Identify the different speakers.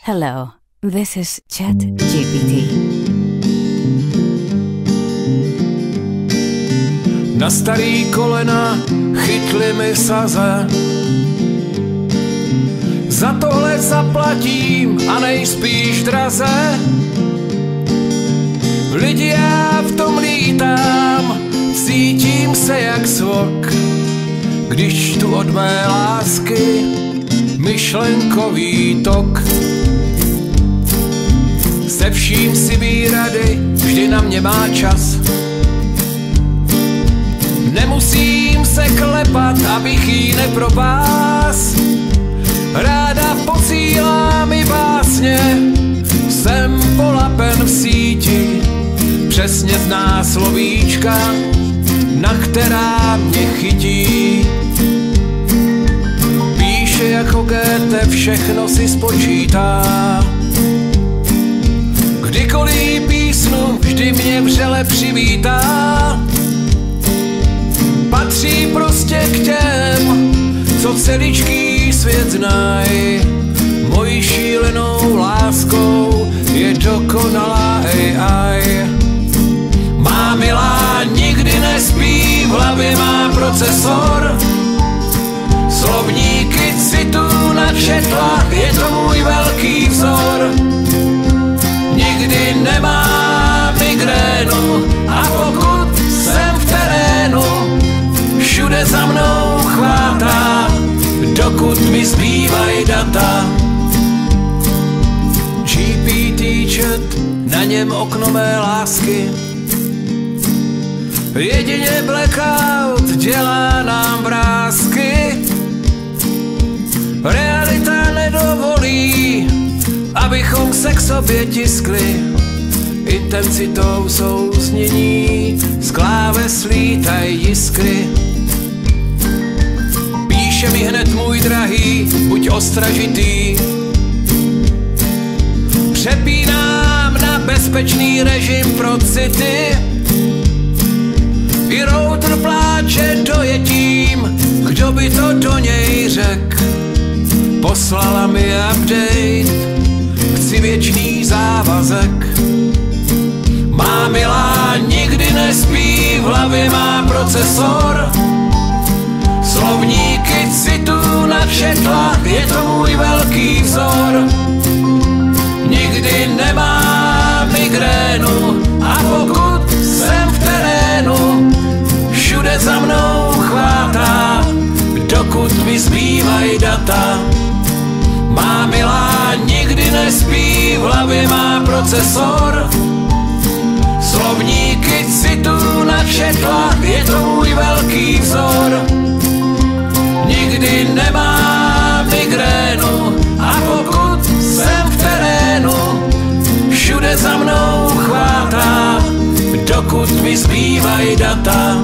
Speaker 1: Hello, this is ChatGPT.
Speaker 2: Na starý kolena chytli mi saze. Za tohle zaplatím a nejspíš draze. Lidi, já v tom lítám, cítím se jak svok, když čtu od mé lásky myšlenkový tok. Se vším si ví rady, vždy na mě má čas. Nemusím se klepat, abych jí nepropás. Ráda posílá mi básně, jsem polapen v síti. Přesně zná slovíčka, na která mě chytí. Píše jako Goethe, všechno si spočítá. Kdykoliv písnu, vždy mě vřele přivítá. Patří prostě k těm, co celičký svět znají. Mojí šílenou láskou je dokonalá AI. Má milá nikdy nespí, v hlavě má procesor. Slovníky citů načetla, je to můj velký vzor. Nikdy nemá migrénu a pokud jsem v terénu, všude za mnou chvátá, dokud mi zbývají data. GPT chat, na něm okno mé lásky. Jedině blackout dělá nám vrásky. Realita nedovolí, abychom se k sobě tiskli. Intenzitou souznění z kláves lítají jiskry. Píše mi hned můj drahý, buď ostražitý. Přepínám na bezpečný režim pro city. I router pláče dojetím, kdo by to do něj řek. Poslala mi update, chci věčný závazek. Má milá nikdy nespí, v hlavě má procesor. Slovníky citů načetla, je to můj velký vzor. Nikdy nemá migrénu a pokud jsem v terénu, všude za mnou chvátá, dokud mi zbývají data. Má milá nikdy nespí, v hlavě má procesor. Slovníky citů načetla, je to můj velký vzor. Nikdy nemá migrénu a pokud jsem v terénu, všude za mnou chvátá, dokud mi zbývají data.